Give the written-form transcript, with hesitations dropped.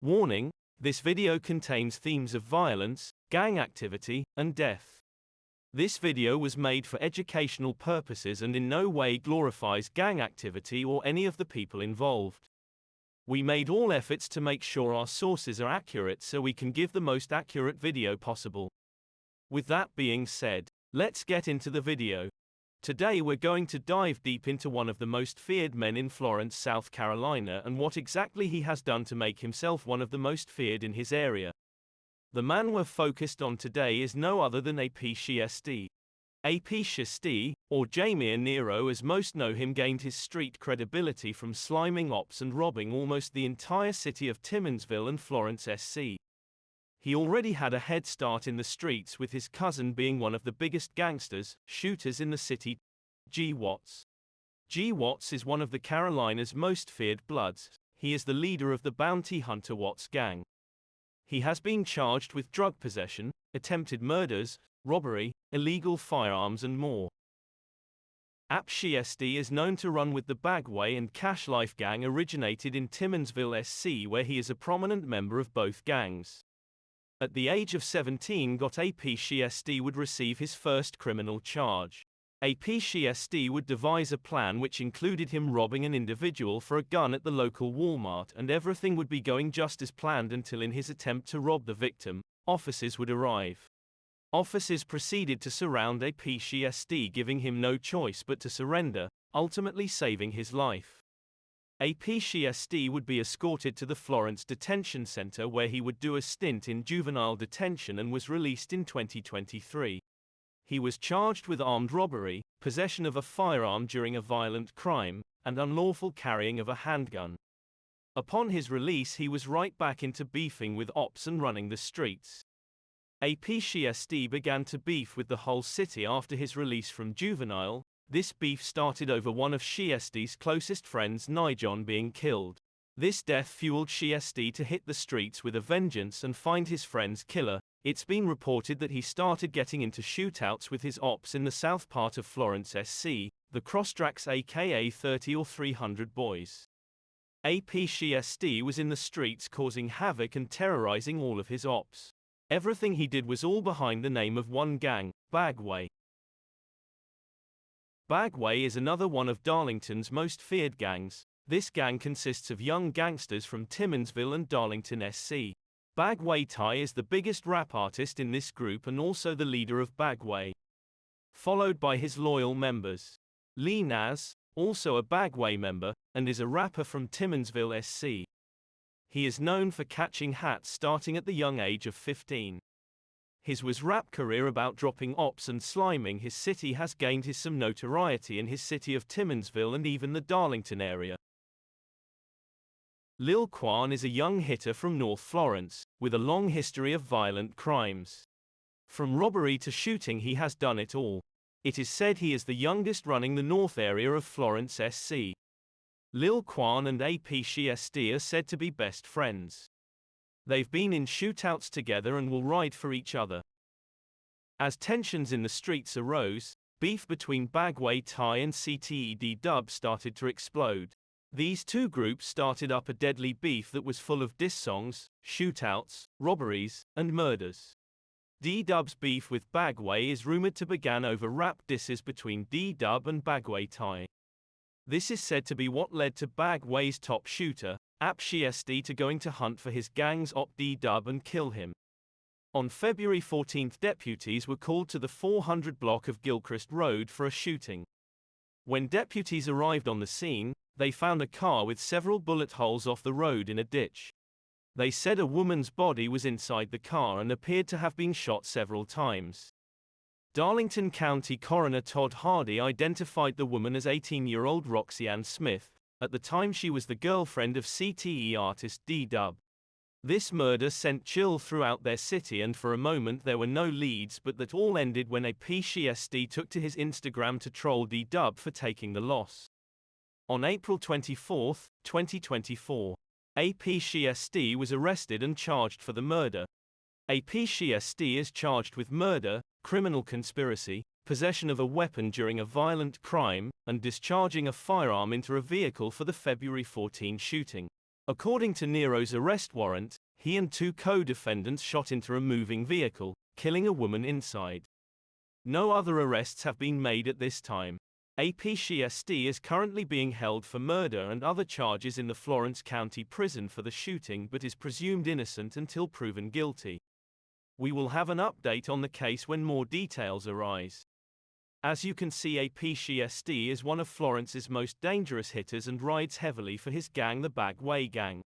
Warning: this video contains themes of violence, gang activity, and death. This video was made for educational purposes and in no way glorifies gang activity or any of the people involved. We made all efforts to make sure our sources are accurate so we can give the most accurate video possible. With that being said, let's get into the video. Today we're going to dive deep into one of the most feared men in Florence, South Carolina, and what exactly he has done to make himself one of the most feared in his area. The man we're focused on today is no other than APCSD. APCSD, or Jamie Nero as most know him, gained his street credibility from sliming ops and robbing almost the entire city of Timminsville and Florence SC. He already had a head start in the streets, with his cousin being one of the biggest gangsters, shooters in the city, G. Watts. G. Watts is one of the Carolinas' most feared bloods. He is the leader of the bounty hunter Watts gang. He has been charged with drug possession, attempted murders, robbery, illegal firearms and more. APCSD is known to run with the Baggwayy and Cash Life gang, originated in Timminsville SC, where he is a prominent member of both gangs. At the age of 17, APCSD would receive his first criminal charge. APCSD would devise a plan which included him robbing an individual for a gun at the local Walmart, and everything would be going just as planned until, in his attempt to rob the victim, officers would arrive. Officers proceeded to surround APCSD, giving him no choice but to surrender, ultimately saving his life. APCSD would be escorted to the Florence Detention Center, where he would do a stint in juvenile detention and was released in 2023. He was charged with armed robbery, possession of a firearm during a violent crime, and unlawful carrying of a handgun. Upon his release, he was right back into beefing with ops and running the streets. APCSD began to beef with the whole city after his release from juvenile. This beef started over one of Shiesty's closest friends, Nijon, being killed. This death fueled Shiesty to hit the streets with a vengeance and find his friend's killer. It's been reported that he started getting into shootouts with his ops in the south part of Florence SC, the Crosstracks aka 30 or 300 boys. APCSD was in the streets causing havoc and terrorizing all of his ops. Everything he did was all behind the name of one gang, Baggwayy. Baggwayy is another one of Darlington's most feared gangs. This gang consists of young gangsters from Timminsville and Darlington SC. Baggwayy is the biggest rap artist in this group and also the leader of Baggwayy, followed by his loyal members. Lee Nas, also a Baggwayy member, and is a rapper from Timminsville SC. He is known for catching hats starting at the young age of 15. His rap career about dropping ops and sliming his city has gained him some notoriety in his city of Timminsville and even the Darlington area. Lil Quan is a young hitter from North Florence, with a long history of violent crimes. From robbery to shooting, he has done it all. It is said he is the youngest running the north area of Florence SC. Lil Quan and APCSD are said to be best friends. They've been in shootouts together and will ride for each other. As tensions in the streets arose, beef between Baggwayy and CTED started to explode. These two groups started up a deadly beef that was full of diss songs, shootouts, robberies, and murders. D-Dub's beef with Baggwayy is rumored to begin over rap disses between D-Dub and Baggwayy. This is said to be what led to Baggwayy's top shooter, APCSD, to going to hunt for his gang's op D-Dub and kill him. On February 14, deputies were called to the 400 block of Gilchrist Road for a shooting. When deputies arrived on the scene, they found a car with several bullet holes off the road in a ditch. They said a woman's body was inside the car and appeared to have been shot several times. Darlington County Coroner Todd Hardy identified the woman as 18-year-old Roxy Ann Smith. At the time, she was the girlfriend of CTE artist D-Dub. This murder sent chill throughout their city, and for a moment there were no leads, but that all ended when APCSD took to his Instagram to troll D-Dub for taking the loss. On April 24, 2024, APCSD was arrested and charged for the murder. APCSD is charged with murder, criminal conspiracy, possession of a weapon during a violent crime, and discharging a firearm into a vehicle for the February 14 shooting. According to Nero's arrest warrant, he and two co-defendants shot into a moving vehicle, killing a woman inside. No other arrests have been made at this time. APCSD is currently being held for murder and other charges in the Florence County Prison for the shooting but is presumed innocent until proven guilty. We will have an update on the case when more details arise. As you can see, APCSD is one of Florence's most dangerous hitters and rides heavily for his gang, the Baggwayy gang.